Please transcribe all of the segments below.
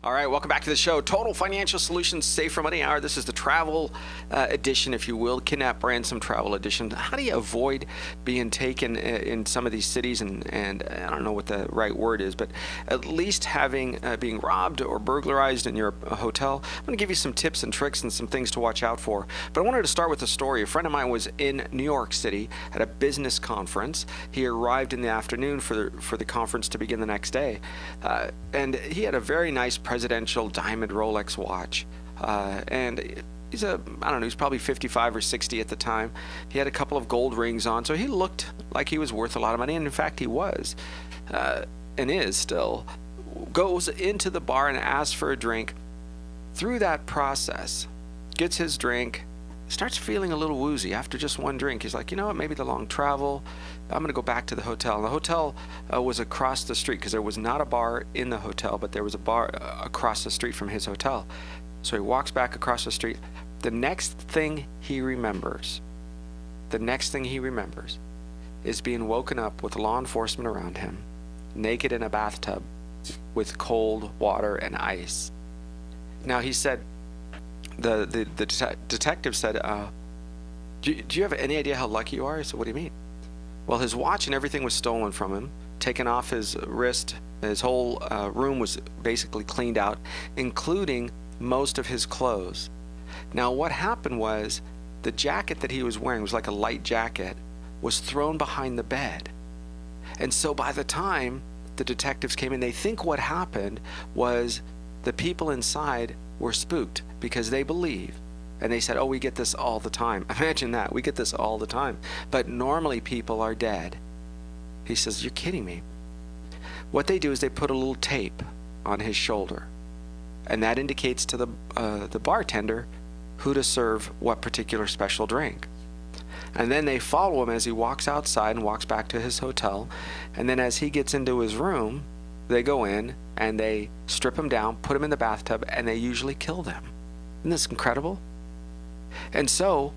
All right, welcome back to the show. Total Financial Solutions, Save for Money Hour. This is the travel edition, if you will, kidnap ransom travel edition. How do you avoid being taken in some of these cities and I don't know what the right word is, but at least having being robbed or burglarized in your hotel? I'm going to give you some tips and tricks and some things to watch out for. But I wanted to start with a story. A friend of mine was in New York City at a business conference. He arrived in the afternoon for the conference to begin the next day, and he had a very nice presidential diamond Rolex watch, and he's he's probably 55 or 60 at the time. He had a couple of gold rings on, so he looked like he was worth a lot of money, and in fact he was, and is still. Goes into the bar and asks for a drink. Through that process, gets his drink, starts feeling a little woozy after just one drink. He's like, you know what, maybe the long travel, I'm going to go back to the hotel. And the hotel was across the street, because there was not a bar in the hotel, but there was a bar across the street from his hotel. So he walks back across the street. The next thing he remembers is being woken up with law enforcement around him, naked in a bathtub with cold water and ice. Now, he said, the detective said, do you have any idea how lucky you are? I said, what do you mean? Well, his watch and everything was stolen from him, taken off his wrist. His whole room was basically cleaned out, including most of his clothes. Now, what happened was the jacket that he was wearing was like a light jacket, was thrown behind the bed. And so by the time the detectives came in, they think what happened was the people inside were spooked, because they believe, and they said, oh, we get this all the time. Imagine that. We get this all the time. But normally people are dead. He says, you're kidding me. What they do is they put a little tape on his shoulder, and that indicates to the bartender who to serve what particular special drink. And then they follow him as he walks outside and walks back to his hotel. And then as he gets into his room, they go in and they strip him down, put him in the bathtub, and they usually kill them. Isn't this incredible? And so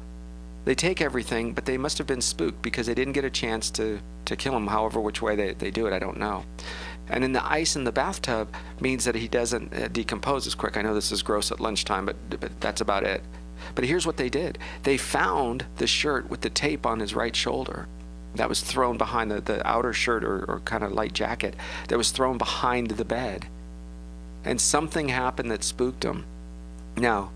they take everything, but they must have been spooked because they didn't get a chance to kill him, however which way they do it, I don't know. And then the ice in the bathtub means that he doesn't decompose as quick. I know this is gross at lunchtime, but that's about it. But here's what they did. They found the shirt with the tape on his right shoulder that was thrown behind the outer shirt or kind of light jacket that was thrown behind the bed. And something happened that spooked him. Now,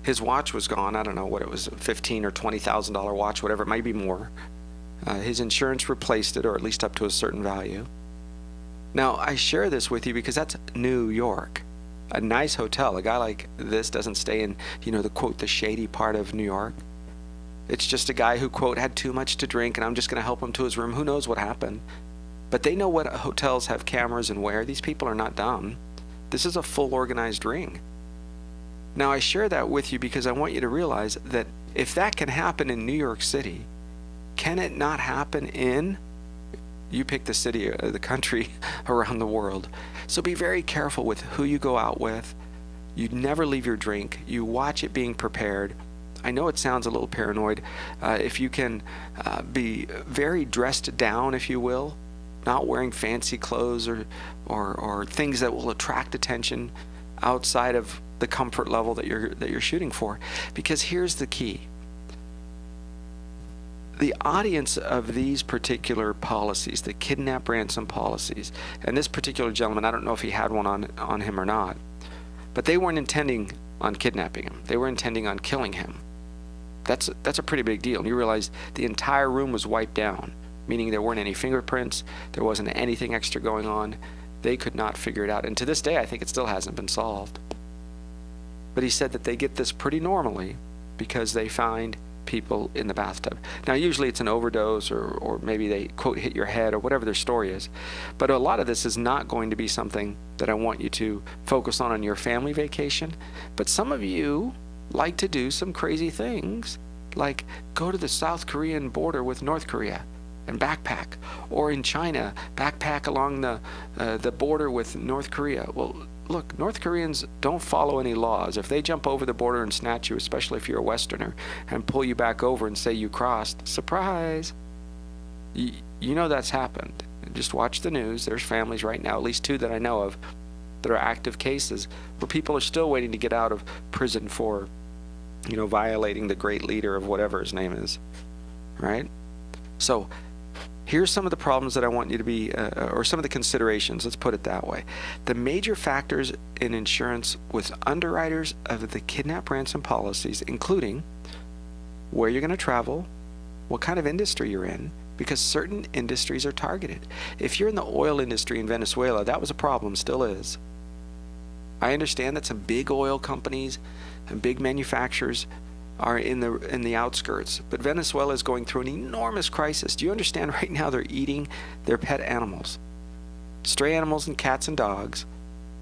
his watch was gone. I don't know what it was, $15,000 or $20,000 watch, whatever, it might be more. His insurance replaced it, or at least up to a certain value. Now, I share this with you because that's New York, a nice hotel. A guy like this doesn't stay in, the quote, the shady part of New York. It's just a guy who, quote, had too much to drink, and I'm just going to help him to his room. Who knows what happened? But they know what hotels have cameras and where. These people are not dumb. This is a full organized ring. Now, I share that with you because I want you to realize that if that can happen in New York City, can it not happen in, you pick the city or the country, around the world? So be very careful with who you go out with. You never leave your drink. You watch it being prepared. I know it sounds a little paranoid. If you can be very dressed down, if you will, not wearing fancy clothes or things that will attract attention outside of the comfort level that you're shooting for. Because here's the key. The audience of these particular policies, the kidnap ransom policies, and this particular gentleman, I don't know if he had one on him or not, but they weren't intending on kidnapping him. They were intending on killing him. That's a pretty big deal. And you realize the entire room was wiped down, meaning there weren't any fingerprints, there wasn't anything extra going on. They could not figure it out. And to this day, I think it still hasn't been solved. But he said that they get this pretty normally because they find people in the bathtub. Now, usually it's an overdose or maybe they, quote, hit your head or whatever their story is. But a lot of this is not going to be something that I want you to focus on your family vacation. But some of you like to do some crazy things, like go to the South Korean border with North Korea and backpack, or in China, backpack along the border with North Korea. Well, look, North Koreans don't follow any laws. If they jump over the border and snatch you, especially if you're a Westerner, and pull you back over and say you crossed, surprise, you know that's happened. Just watch the news. There's families right now, at least 2 that I know of, that are active cases where people are still waiting to get out of prison for, violating the great leader of whatever his name is, right? So here's some of the problems that I want you to be, or some of the considerations, let's put it that way. The major factors in insurance with underwriters of the kidnap ransom policies, including where you're going to travel, what kind of industry you're in, because certain industries are targeted. If you're in the oil industry in Venezuela, that was a problem, still is. I understand that some big oil companies and big manufacturers are in the outskirts, but Venezuela is going through an enormous crisis. Do you understand right now they're eating their pet animals, stray animals and cats and dogs?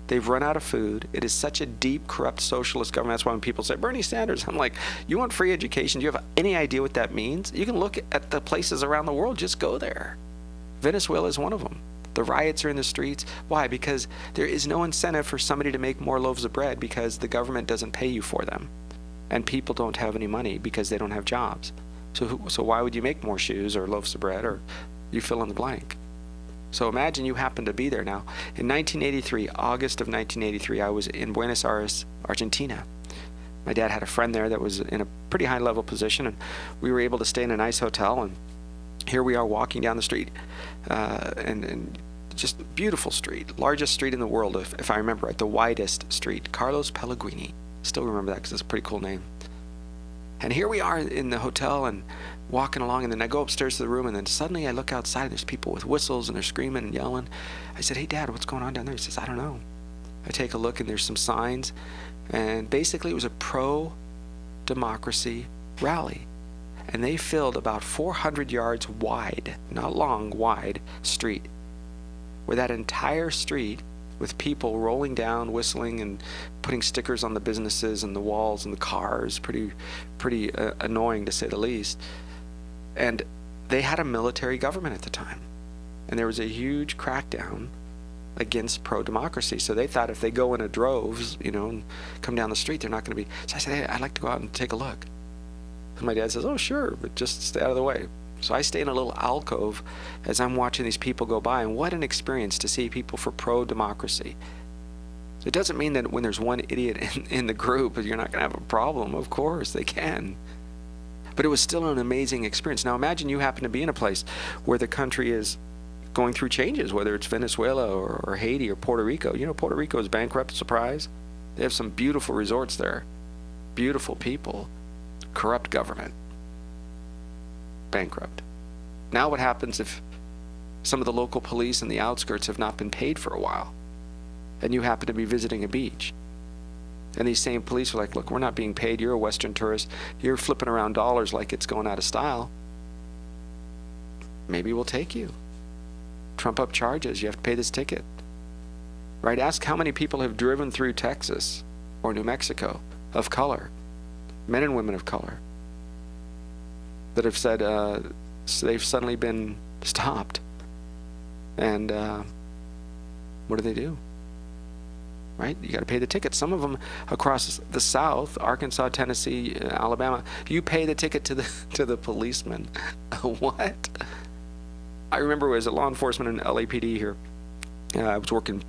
They've run out of food. It is such a deep, corrupt socialist government. That's why when people say, Bernie Sanders, I'm like, you want free education? Do you have any idea what that means? You can look at the places around the world. Just go there. Venezuela is one of them. The riots are in the streets. Why? Because there is no incentive for somebody to make more loaves of bread because the government doesn't pay you for them. And people don't have any money because they don't have jobs. So why would you make more shoes or loaves of bread, or you fill in the blank? So imagine you happen to be there now. In 1983, August of 1983, I was in Buenos Aires, Argentina. My dad had a friend there that was in a pretty high level position, and we were able to stay in a nice hotel. And here we are walking down the street, and just beautiful street, largest street in the world, if I remember right, the widest street, Carlos Pellegrini. Still remember that because it's a pretty cool name. And here we are in the hotel and walking along, and then I go upstairs to the room, and then suddenly I look outside, and there's people with whistles, and they're screaming and yelling. I said, hey, Dad, what's going on down there? He says, I don't know. I take a look, and there's some signs, and basically it was a pro-democracy rally. And they filled about 400 yards wide, not long, wide street, where that entire street with people rolling down, whistling, and putting stickers on the businesses and the walls and the cars, pretty annoying to say the least. And they had a military government at the time, and there was a huge crackdown against pro-democracy. So they thought if they go in a droves, and come down the street, they're not going to be. So I said, hey, I'd like to go out and take a look. And my dad says, oh, sure, but just stay out of the way. So I stay in a little alcove as I'm watching these people go by, and what an experience to see people for pro-democracy. It doesn't mean that when there's one idiot in the group, you're not going to have a problem. Of course, they can. But it was still an amazing experience. Now imagine you happen to be in a place where the country is going through changes, whether it's Venezuela or Haiti or Puerto Rico. Puerto Rico is bankrupt, surprise. They have some beautiful resorts there, beautiful people, corrupt government, bankrupt. Now what happens if some of the local police in the outskirts have not been paid for a while, and you happen to be visiting a beach, and these same police are like, look, we're not being paid, you're a Western tourist, you're flipping around dollars like it's going out of style, maybe we'll take you, trump up charges, you have to pay this ticket, right? Ask how many people have driven through Texas or New Mexico of color, men and women of color, that have said they've suddenly been stopped, and what do? Right? You got to pay the ticket. Some of them across the South, Arkansas, Tennessee, Alabama, you pay the ticket to the policeman. What? I remember as a law enforcement in LAPD here, I was working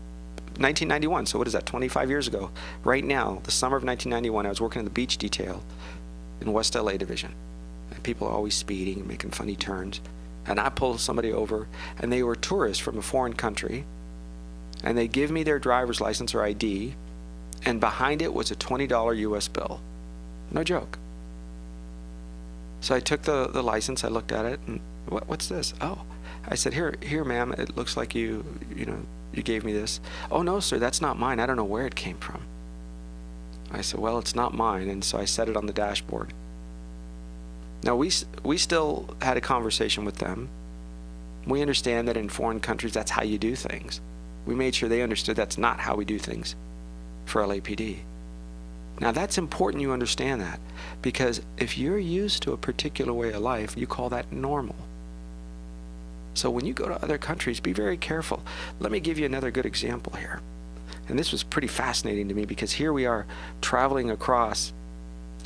1991. So what is that? 25 years ago. Right now, the summer of 1991, I was working in the beach detail in West LA Division. And people are always speeding and making funny turns. And I pulled somebody over, and they were tourists from a foreign country. And they give me their driver's license or ID, and behind it was a $20 US bill. No joke. So I took the license, I looked at it, and what's this? Oh, I said, here, ma'am, it looks like you gave me this. Oh, no, sir, that's not mine. I don't know where it came from. I said, well, it's not mine, and so I set it on the dashboard. Now, we still had a conversation with them. We understand that in foreign countries, that's how you do things. We made sure they understood that's not how we do things for LAPD. Now that's important you understand that, because if you're used to a particular way of life, you call that normal. So when you go to other countries, be very careful. Let me give you another good example here. And this was pretty fascinating to me, because here we are traveling across,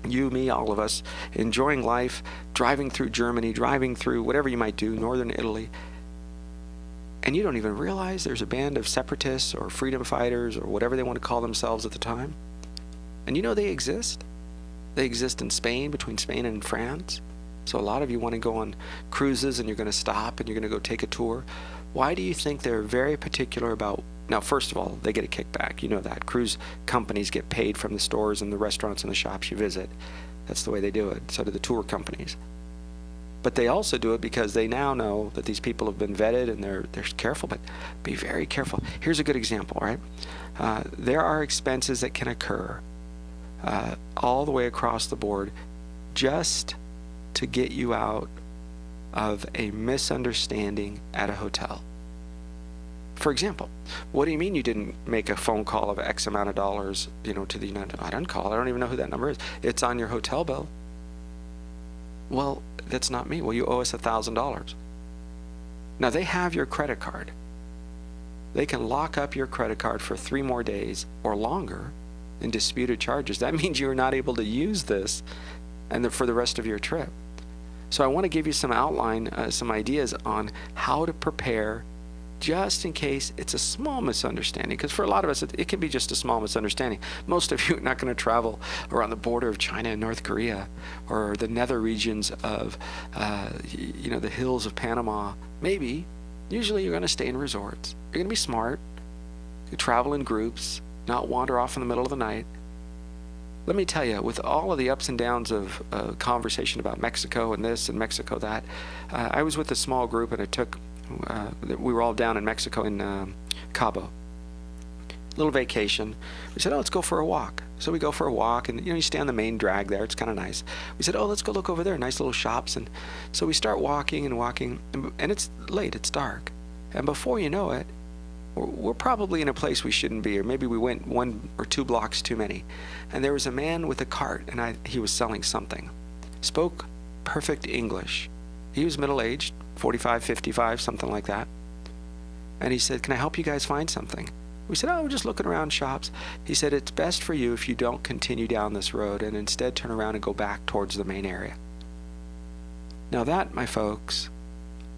you, me, all of us, enjoying life, driving through Germany, driving through whatever you might do, northern Italy. and you don't even realize there's a band of separatists or freedom fighters or whatever they want to call themselves at the time. And you know they exist. They exist in Spain, between Spain and France. So a lot of you want to go on cruises and you're going to stop and you're going to go take a tour. Why do you think they're very particular about? Now, first of all, they get a kickback. You know that. Cruise companies get paid from the stores and the restaurants and the shops you visit. That's the way they do it. So do the tour companies. But they also do it because they now know that these people have been vetted and they're careful, but be very careful. Here's a good example, right? There are expenses that can occur all the way across the board just to get you out of a misunderstanding at a hotel. For example, what do you mean you didn't make a phone call of X amount of dollars, to the United? I didn't call. I don't even know who that number is. It's on your hotel bill. Well, that's not me. Well, you owe us $1,000. Now, they have your credit card. They can lock up your credit card for 3 more days or longer in disputed charges. That means you're not able to use this for the rest of your trip. So I want to give you some outline, some ideas on how to prepare just in case it's a small misunderstanding, because for a lot of us it can be just a small misunderstanding. Most of you are not going to travel around the border of China and North Korea or the nether regions of the hills of Panama. Maybe. Usually you're going to stay in resorts. You're going to be smart. You travel in groups, not wander off in the middle of the night. Let me tell you, with all of the ups and downs of conversation about Mexico and this and Mexico that, I was with a small group and we were all down in Mexico in Cabo. Little vacation. We said, let's go for a walk. So we go for a walk, and you stay on the main drag there. It's kind of nice. We said, let's go look over there. Nice little shops. And so we start walking, and it's late. It's dark. And before you know it, we're probably in a place we shouldn't be, or maybe we went 1 or 2 blocks too many. And there was a man with a cart, and he was selling something. Spoke perfect English. He was middle-aged, 45, 55, something like that. And he said, can I help you guys find something? We said, we're just looking around shops. He said, it's best for you if you don't continue down this road and instead turn around and go back towards the main area. Now that, my folks,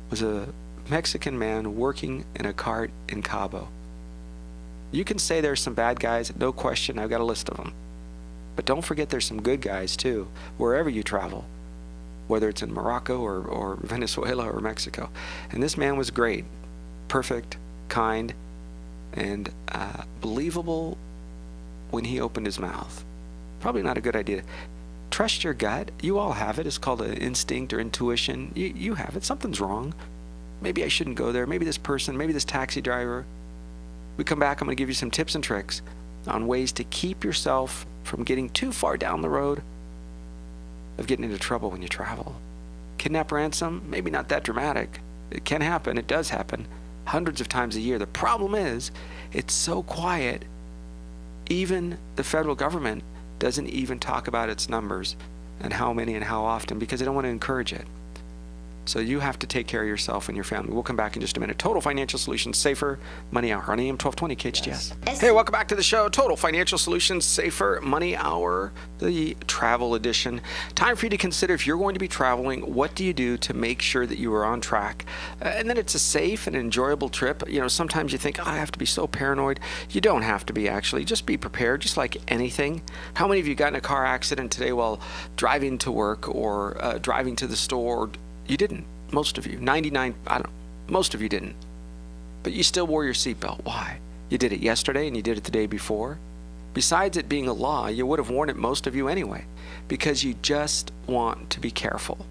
was a Mexican man working in a cart in Cabo. You can say there's some bad guys, no question, I've got a list of them. But don't forget there's some good guys too, wherever you travel, whether it's in Morocco or Venezuela or Mexico. And this man was great, perfect, kind, and believable when he opened his mouth. Probably not a good idea. Trust your gut. You all have it. It's called an instinct or intuition. You have it. Something's wrong. Maybe I shouldn't go there. Maybe this person, maybe this taxi driver. We come back, I'm going to give you some tips and tricks on ways to keep yourself from getting too far down the road of getting into trouble when you travel. Kidnap, ransom, maybe not that dramatic. It can happen. It does happen hundreds of times a year. The problem is it's so quiet. Even the federal government doesn't even talk about its numbers and how many and how often because they don't want to encourage it. So you have to take care of yourself and your family. We'll come back in just a minute. Total Financial Solutions, Safer Money Hour on AM 1220 KHTS. Yes. Hey, welcome back to the show. Total Financial Solutions, Safer Money Hour, the travel edition. Time for you to consider if you're going to be traveling, what do you do to make sure that you are on track? And then it's a safe and enjoyable trip. Sometimes you think, I have to be so paranoid. You don't have to be, actually. Just be prepared, just like anything. How many of you got in a car accident today while driving to work or driving to the store? You didn't. Most of you. 99, most of you didn't. But you still wore your seatbelt. Why? You did it yesterday and you did it the day before. Besides it being a law, you would have worn it, most of you anyway, because you just want to be careful.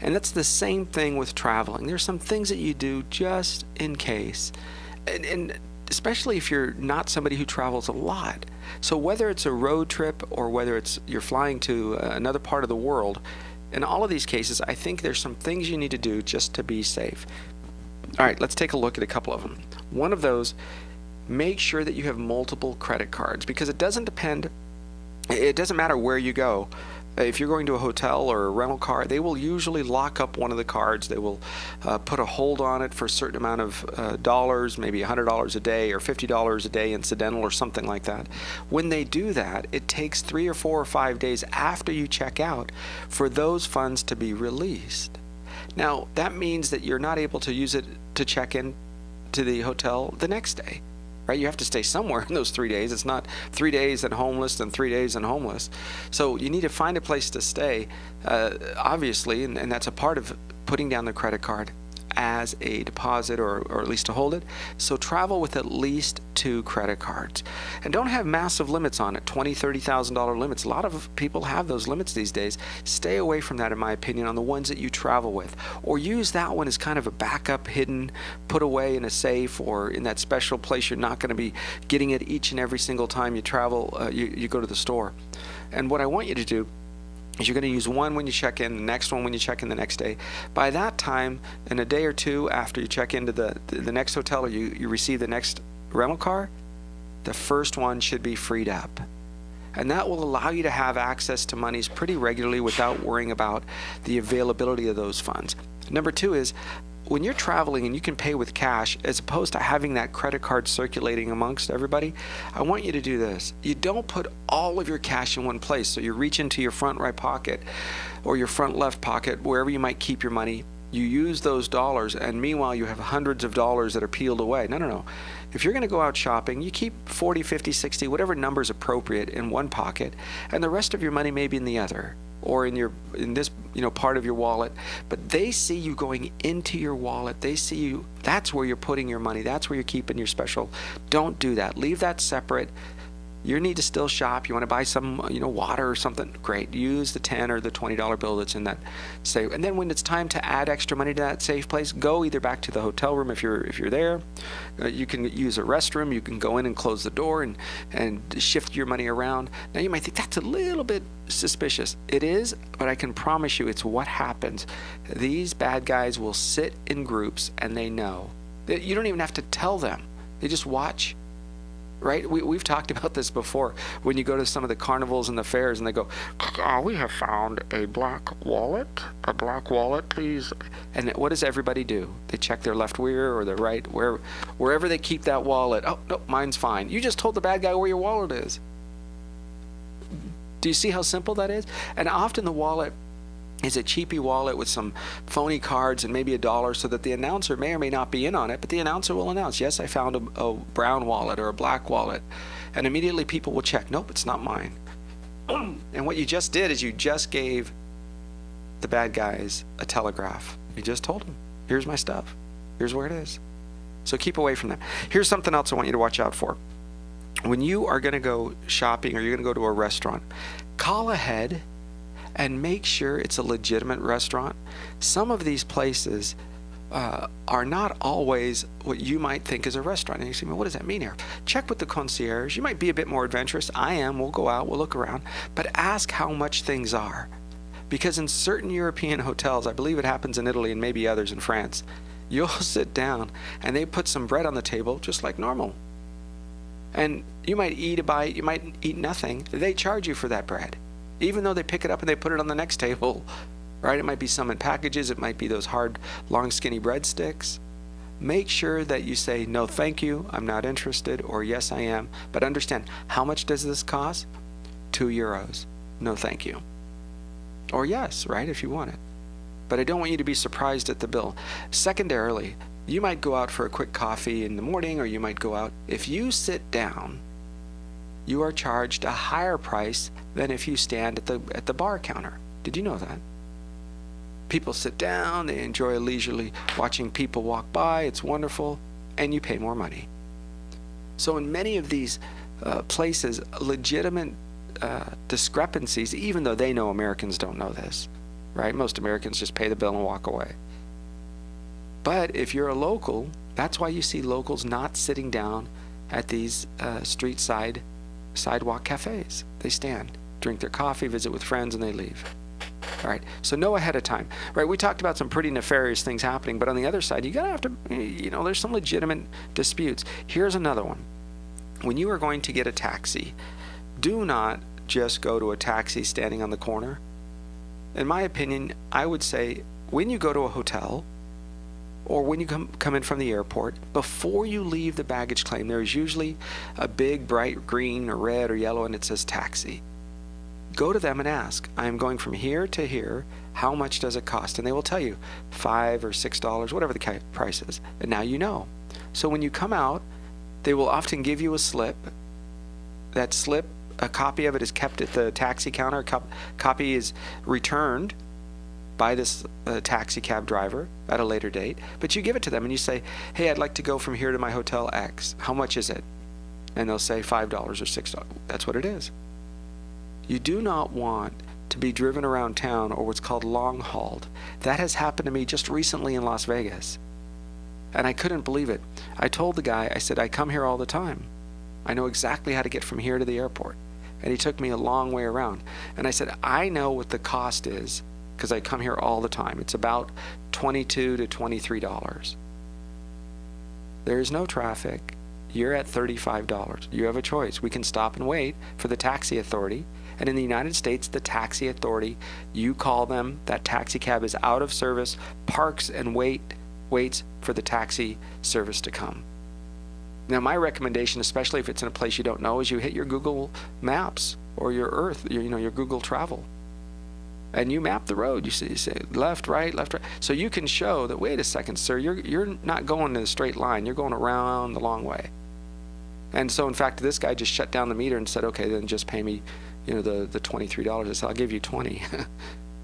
And that's the same thing with traveling. There's some things that you do just in case. And especially if you're not somebody who travels a lot. So whether it's a road trip or whether you're flying to another part of the world, in all of these cases, I think there's some things you need to do just to be safe. All right, let's take a look at a couple of them. One of those, make sure that you have multiple credit cards because it doesn't matter where you go. If you're going to a hotel or a rental car, they will usually lock up one of the cards. They will put a hold on it for a certain amount of dollars, maybe $100 a day or $50 a day incidental or something like that. When they do that, it takes 3 or 4 or 5 days after you check out for those funds to be released. Now, that means that you're not able to use it to check in to the hotel the next day, right? You have to stay somewhere in those 3 days. It's not 3 days and homeless and 3 days and homeless. So you need to find a place to stay, obviously, and that's a part of putting down the credit card as a deposit, or at least to hold it. So travel with at least 2 credit cards, and don't have massive limits on it, $20,000, $30,000 limits. A lot of people have those limits these days. Stay away from that, in my opinion, on the ones that you travel with, or use that one as kind of a backup, hidden, put away in a safe or in that special place. You're not going to be getting it each and every single time you travel, you go to the store. And what I want you to do is you're going to use one when you check in, the next one when you check in the next day. By that time, in a day or two after you check into the next hotel, or you receive the next rental car, the first one should be freed up. And that will allow you to have access to monies pretty regularly without worrying about the availability of those funds. Number 2 is, when you're traveling and you can pay with cash, as opposed to having that credit card circulating amongst everybody, I want you to do this. You don't put all of your cash in one place. So you reach into your front right pocket or your front left pocket, wherever you might keep your money. You use those dollars, and meanwhile you have hundreds of dollars that are peeled away. No. If you're going to go out shopping, you keep 40, 50, 60, whatever number is appropriate in one pocket, and the rest of your money may be in the other, or in this part of your wallet. But they see you going into your wallet. They see you. That's where you're putting your money. That's where you're keeping your special. Don't do that. Leave that separate. You need to still shop. You want to buy some, water or something. Great. Use the $10 or the $20 bill that's in that safe. And then when it's time to add extra money to that safe place, go either back to the hotel room if you're there. You can use a restroom. You can go in and close the door and shift your money around. Now you might think that's a little bit suspicious. It is, but I can promise you it's what happens. These bad guys will sit in groups, and they know. You don't even have to tell them. They just watch. Right? We've talked about this before. When you go to some of the carnivals and the fairs, and they go, we have found a black wallet, please. And what does everybody do? They check their left ear or their right, wherever they keep that wallet. Oh, no, mine's fine. You just told the bad guy where your wallet is. Do you see how simple that is? And often the wallet is a cheapy wallet with some phony cards and maybe $1, so that the announcer may or may not be in on it, but the announcer will announce, yes, I found a brown wallet or a black wallet. And immediately people will check, nope, it's not mine. And what you just did is you just gave the bad guys a telegraph. You just told them, here's my stuff. Here's where it is. So keep away from them. Here's something else I want you to watch out for. When you are going to go shopping or you're going to go to a restaurant, call ahead and make sure it's a legitimate restaurant. Some of these places are not always what you might think is a restaurant. And you say, well, what does that mean here? Check with the concierge. You might be a bit more adventurous. I am. We'll go out. We'll look around. But ask how much things are. Because in certain European hotels, I believe it happens in Italy and maybe others in France, you'll sit down and they put some bread on the table just like normal. And you might eat a bite. You might eat nothing. They charge you for that bread, even though they pick it up and they put it on the next table, right? It might be some in packages. It might be those hard, long, skinny breadsticks. Make sure that you say, no, thank you, I'm not interested, or yes, I am. But understand, how much does this cost? €2. No, thank you. Or yes, right, if you want it. But I don't want you to be surprised at the bill. Secondarily, you might go out for a quick coffee in the morning, or you might go out. If you sit down, you are charged a higher price than if you stand at the bar counter. Did you know that? People sit down, they enjoy leisurely watching people walk by, it's wonderful, and you pay more money. So in many of these places, legitimate discrepancies, even though they know Americans don't know this, right? Most Americans just pay the bill and walk away. But if you're a local, that's why you see locals not sitting down at these street sidewalk cafes. They stand, drink their coffee, visit with friends, and they leave. All right, so know ahead of time. Right, we talked about some pretty nefarious things happening, but on the other side, you gotta have to, there's some legitimate disputes. Here's another one. When you are going to get a taxi, do not just go to a taxi standing on the corner. In my opinion, I would say when you go to a hotel, or when you come in from the airport, before you leave the baggage claim, there is usually a big bright green or red or yellow, and it says taxi. Go to them and ask, I am going from here to here, how much does it cost? And they will tell you $5 or $6, whatever the price is. And now you know. So when you come out, they will often give you a slip. That slip, a copy of it is kept at the taxi counter. A copy is returned by this taxi cab driver at a later date. But you give it to them and you say, hey, I'd like to go from here to my hotel X. How much is it? And they'll say $5 or $6. That's what it is. You do not want to be driven around town or what's called long hauled. That has happened to me just recently in Las Vegas. And I couldn't believe it. I told the guy, I said, I come here all the time. I know exactly how to get from here to the airport. And he took me a long way around. And I said, I know what the cost is because I come here all the time. It's about $22 to $23. There is no traffic. You're at $35. You have a choice. We can stop and wait for the taxi authority. And in the United States, the taxi authority, you call them, that taxi cab is out of service, parks and waits for the taxi service to come. Now, my recommendation, especially if it's in a place you don't know, is you hit your Google Maps or your Earth, your Google Travel. And you map the road. You say left, right. So you can show that, wait a second, sir, you're not going in a straight line. You're going around the long way. And so, in fact, this guy just shut down the meter and said, okay, then just pay me, the $23. I said, I'll give you 20.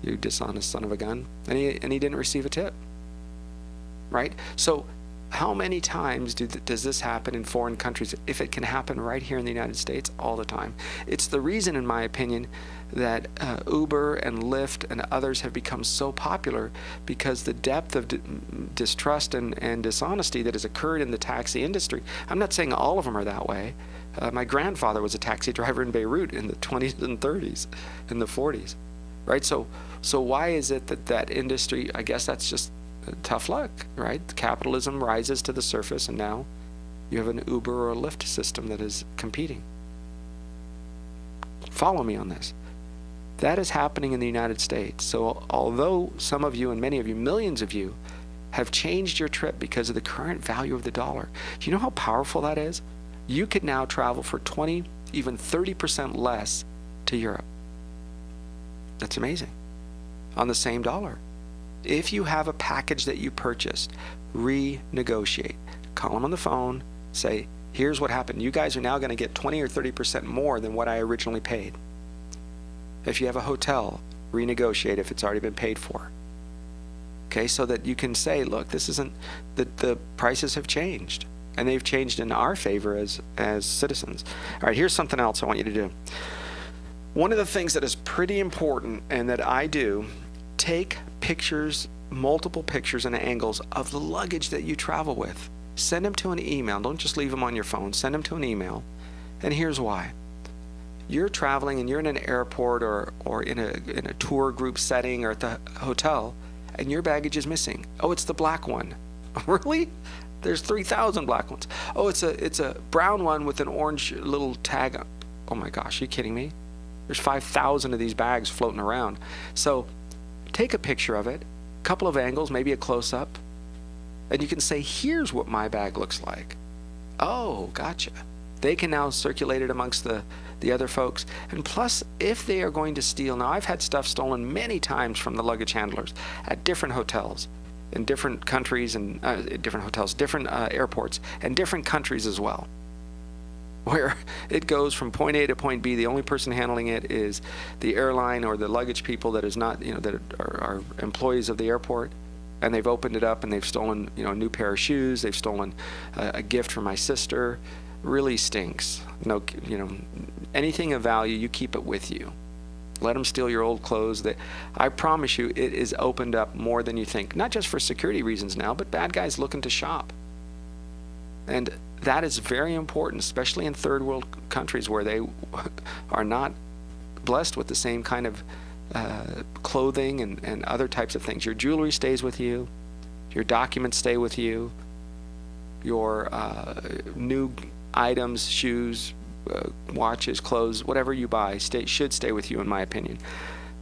You dishonest son of a gun. And he didn't receive a tip. Right? So how many times does this happen in foreign countries? If it can happen right here in the United States, all the time. It's the reason, in my opinion, that Uber and Lyft and others have become so popular, because the depth of distrust and dishonesty that has occurred in the taxi industry. I'm not saying all of them are that way. My grandfather was a taxi driver in Beirut in the 20s and 30s, in the 40s, right? So why is it that industry, I guess that's just tough luck, right? Capitalism rises to the surface, and now you have an Uber or a Lyft system that is competing. Follow me on this. That is happening in the United States. So although some of you, and many of you, millions of you, have changed your trip because of the current value of the dollar, do you know how powerful that is? You could now travel for 20, even 30% less to Europe. That's amazing. On the same dollar. If you have a package that you purchased, renegotiate. Call them on the phone, say, here's what happened. You guys are now going to get 20 or 30% more than what I originally paid. If you have a hotel, renegotiate if it's already been paid for. Okay, so that you can say, look, this isn't, the prices have changed. And they've changed in our favor as citizens. All right, here's something else I want you to do. One of the things that is pretty important and that I do, take pictures, multiple pictures and angles of the luggage that you travel with. Send them to an email. Don't just leave them on your phone. Send them to an email. And here's why. You're traveling and you're in an airport or in a tour group setting or at the hotel, and your baggage is missing. Oh, it's the black one. Really? There's 3,000 black ones. Oh, it's a brown one with an orange little tag on. Oh my gosh, are you kidding me? There's 5,000 of these bags floating around. So take a picture of it, a couple of angles, maybe a close-up, and you can say, here's what my bag looks like. Oh, gotcha. They can now circulate it amongst the other folks. And plus, if they are going to steal, now I've had stuff stolen many times from the luggage handlers at different hotels, in different countries and different hotels, different airports, and different countries as well, where it goes from point A to point B. The only person handling it is the airline or the luggage people that is not, that are employees of the airport, and they've opened it up and they've stolen, a new pair of shoes. They've stolen a gift from my sister. Really stinks. No, anything of value, you keep it with you. Let them steal your old clothes. I promise you, it is opened up more than you think. Not just for security reasons now, but bad guys looking to shop. And that is very important, especially in third world countries where they are not blessed with the same kind of clothing and other types of things. Your jewelry stays with you. Your documents stay with you. Your new items, shoes, watches, clothes, whatever you buy should stay with you, in my opinion.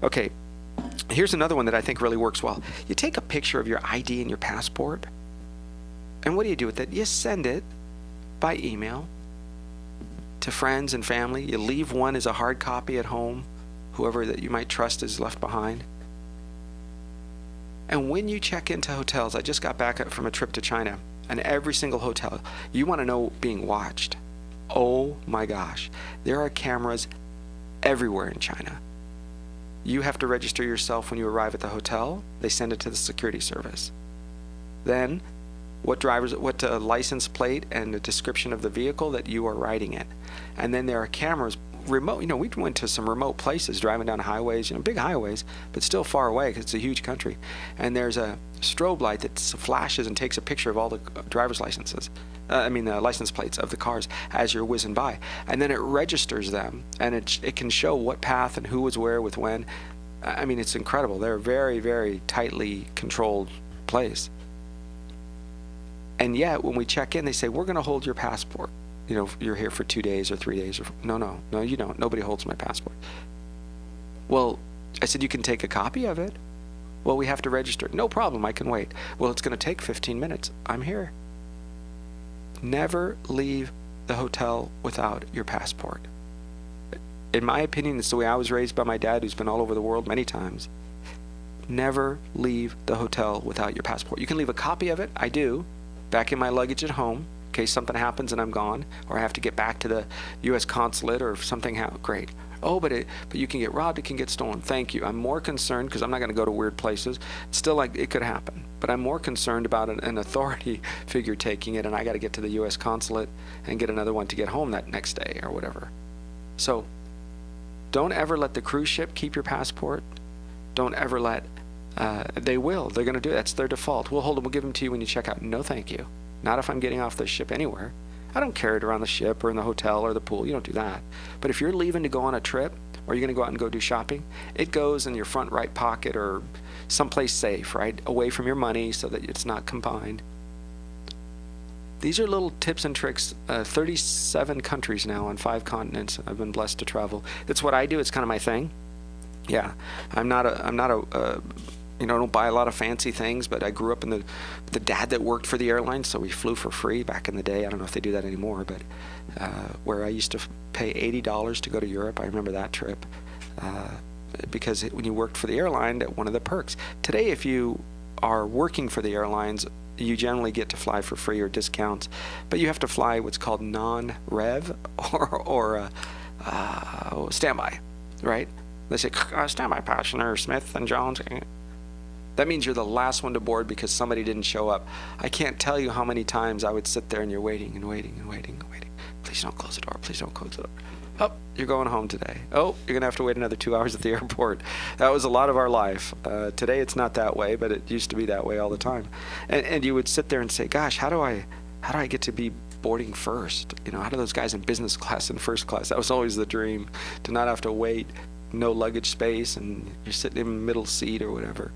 Okay, here's another one that I think really works well. You take a picture of your ID and your passport, and what do you do with it? You send it by email to friends and family. You leave one as a hard copy at home. Whoever that you might trust is left behind. And when you check into hotels, I just got back from a trip to China and every single hotel. You want to know being watched. Oh my gosh. There are cameras everywhere in China. You have to register yourself when you arrive at the hotel. They send it to the security service. Then what license plate and a description of the vehicle that you are riding in. And then there are cameras remote. We went to some remote places driving down highways, big highways, but still far away because it's a huge country. And there's a strobe light that flashes and takes a picture of all the driver's licenses. License plates of the cars as you're whizzing by. And then it registers them, and it can show what path and who was where with when. It's incredible. They're a very, very tightly controlled place. And yet, when we check in, they say, we're going to hold your passport. You're here for 2 days or 3 days. No, you don't. Nobody holds my passport. Well, I said, you can take a copy of it. Well, we have to register. No problem, I can wait. Well, it's going to take 15 minutes. I'm here. Never leave the hotel without your passport. In my opinion, it's the way I was raised by my dad, who's been all over the world many times. Never leave the hotel without your passport. You can leave a copy of it. I do. Back in my luggage at home, in case something happens and I'm gone, or I have to get back to the U.S. consulate, or if something happens. Great. Oh, but you can get robbed, it can get stolen. Thank you. I'm more concerned, because I'm not going to go to weird places. It's still, like, it could happen. But I'm more concerned about an authority figure taking it, and I got to get to the U.S. consulate and get another one to get home that next day or whatever. So don't ever let the cruise ship keep your passport. Don't ever let, they're going to do it. That's their default. We'll give them to you when you check out. No, thank you. Not if I'm getting off the ship anywhere. I don't carry it around the ship or in the hotel or the pool. You don't do that. But if you're leaving to go on a trip, or you're going to go out and go do shopping, it goes in your front right pocket or someplace safe, right? Away from your money so that it's not combined. These are little tips and tricks. 37 countries now on 5 continents. I've been blessed to travel. That's what I do. It's kind of my thing. Yeah, I don't buy a lot of fancy things, but I grew up in the dad that worked for the airline, so we flew for free back in the day. I don't know if they do that anymore, but where I used to pay $80 to go to Europe. I remember that trip because when you worked for the airline, that one of the perks. Today, if you are working for the airlines, you generally get to fly for free or discounts, but you have to fly what's called non-rev or standby, right? They say, standby passenger Smith and Jones. That means you're the last one to board because somebody didn't show up. I can't tell you how many times I would sit there and you're waiting and waiting and waiting and waiting. Please don't close the door. Please don't close the door. Oh, you're going home today. Oh, you're going to have to wait another 2 hours at the airport. That was a lot of our life. Today it's not that way, but it used to be that way all the time. And you would sit there and say, gosh, how do I get to be boarding first? How do those guys in business class and first class? That was always the dream, to not have to wait, no luggage space, and you're sitting in the middle seat or whatever.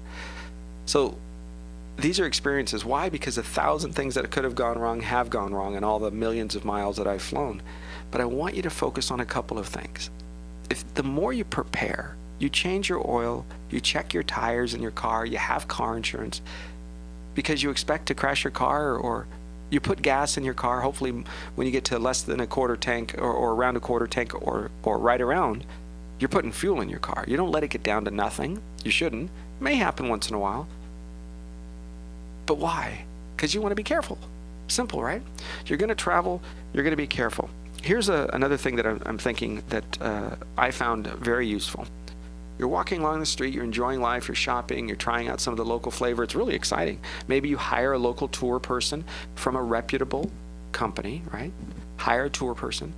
So these are experiences. Why? Because 1,000 things that could have gone wrong have gone wrong in all the millions of miles that I've flown. But I want you to focus on a couple of things. If the more you prepare, you change your oil, you check your tires in your car, you have car insurance, because you expect to crash your car, or you put gas in your car, hopefully when you get to less than a quarter tank or around a quarter tank or right around, you're putting fuel in your car. You don't let it get down to nothing. You shouldn't. It may happen once in a while. But why? Because you want to be careful. Simple, right? You're going to travel. You're going to be careful. Here's another thing that I'm thinking that I found very useful. You're walking along the street. You're enjoying life. You're shopping. You're trying out some of the local flavor. It's really exciting. Maybe you hire a local tour person from a reputable company, right? Hire a tour person.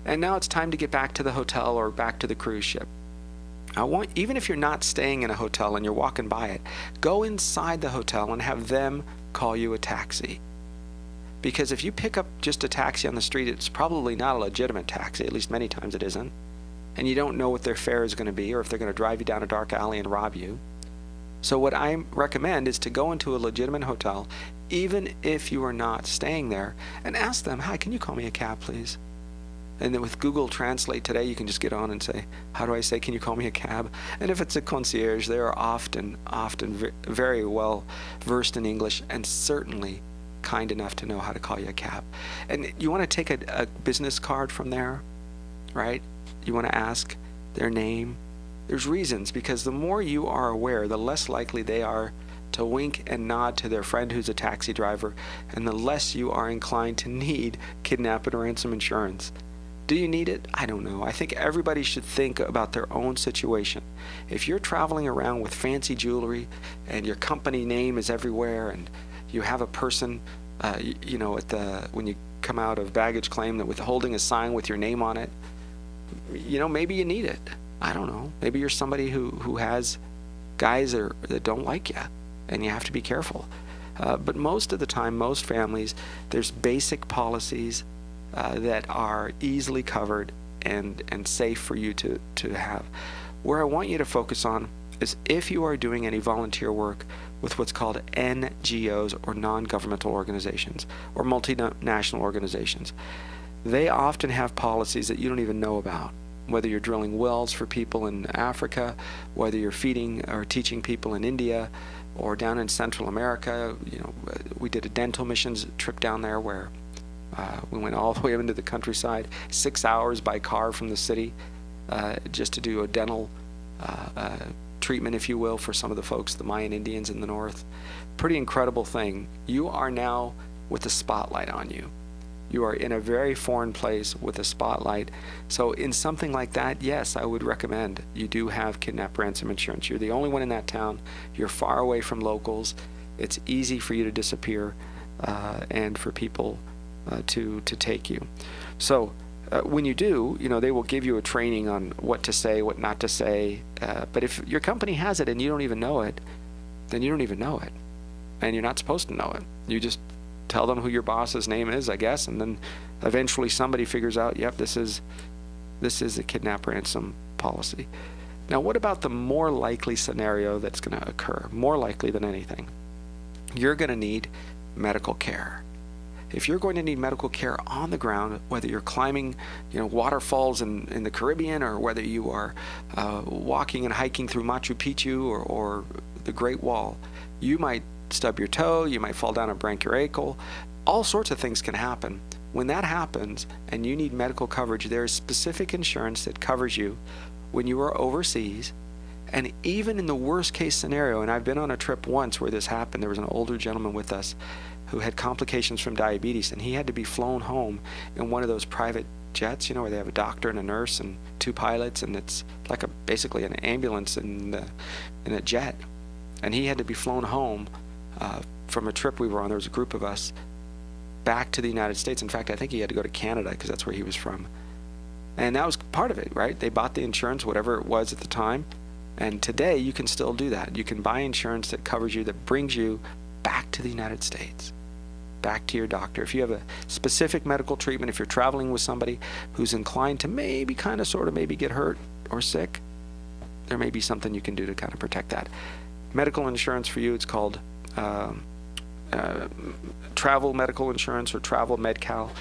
And now it's time to get back to the hotel or back to the cruise ship. Even if you're not staying in a hotel and you're walking by it, go inside the hotel and have them call you a taxi. Because if you pick up just a taxi on the street, it's probably not a legitimate taxi, at least many times it isn't. And you don't know what their fare is going to be, or if they're going to drive you down a dark alley and rob you. So what I recommend is to go into a legitimate hotel, even if you are not staying there, and ask them, hi, can you call me a cab, please? And then with Google Translate today, you can just get on and say, how do I say, can you call me a cab? And if it's a concierge, they are often very well versed in English, and certainly kind enough to know how to call you a cab. And you want to take a business card from there, right? You want to ask their name. There's reasons, because the more you are aware, the less likely they are to wink and nod to their friend who's a taxi driver, and the less you are inclined to need kidnap and ransom insurance. Do you need it? I don't know. I think everybody should think about their own situation. If you're traveling around with fancy jewelry and your company name is everywhere, and you have a person, when you come out of baggage claim, that with holding a sign with your name on it, maybe you need it. I don't know. Maybe you're somebody who has guys that don't like you, and you have to be careful. But most of the time, most families, there's basic policies that are easily covered and safe for you to have. Where I want you to focus on is if you are doing any volunteer work with what's called NGOs, or non-governmental organizations, or multinational organizations. They often have policies that you don't even know about. Whether you're drilling wells for people in Africa, whether you're feeding or teaching people in India, or down in Central America. We did a dental missions trip down there where we went all the way up into the countryside, 6 hours by car from the city, just to do a dental treatment, if you will, for some of the folks, the Mayan Indians in the north. Pretty incredible thing. You are now with the spotlight on you. You are in a very foreign place with a spotlight. So in something like that, yes, I would recommend you do have kidnap ransom insurance. You're the only one in that town. You're far away from locals. It's easy for you to disappear and for people to take you. So when you do, they will give you a training on what to say, what not to say. But if your company has it and you don't even know it, then you don't even know it. And you're not supposed to know it. You just tell them who your boss's name is, I guess, and then eventually somebody figures out, yep, this is a kidnap ransom policy. Now, what about the more likely scenario that's going to occur? More likely than anything, you're going to need medical care. If you're going to need medical care on the ground, whether you're climbing, waterfalls in the Caribbean, or whether you are walking and hiking through Machu Picchu or the Great Wall, you might stub your toe, you might fall down and break your ankle. All sorts of things can happen. When that happens and you need medical coverage, there is specific insurance that covers you when you are overseas. And even in the worst case scenario, and I've been on a trip once where this happened, there was an older gentleman with us who had complications from diabetes, and he had to be flown home in one of those private jets, where they have a doctor and a nurse and two pilots, and it's like basically an ambulance in a jet. And he had to be flown home from a trip we were on. There was a group of us back to the United States. In fact, I think he had to go to Canada because that's where he was from. And that was part of it, right? They bought the insurance, whatever it was at the time. And today you can still do that. You can buy insurance that covers you, that brings you back to the United States, back to your doctor. If you have a specific medical treatment, if you're traveling with somebody who's inclined to maybe get hurt or sick, there may be something you can do to kind of protect that. Medical insurance for you, it's called travel medical insurance, or travel Med-Cal.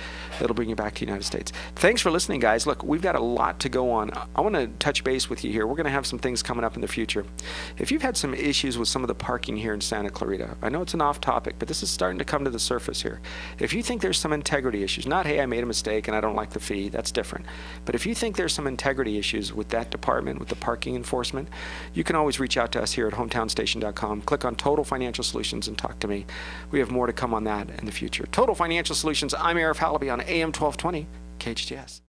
It'll bring you back to the United States. Thanks for listening, guys. Look, we've got a lot to go on. I want to touch base with you here. We're going to have some things coming up in the future. If you've had some issues with some of the parking here in Santa Clarita, I know it's an off topic, but this is starting to come to the surface here. If you think there's some integrity issues, not, hey, I made a mistake and I don't like the fee, that's different. But if you think there's some integrity issues with that department, with the parking enforcement, you can always reach out to us here at hometownstation.com. Click on Total Financial Solutions and talk to me. We have more to come on that in the future. Total Financial Solutions, I'm Arif Halaby on AM 1220 KHTS.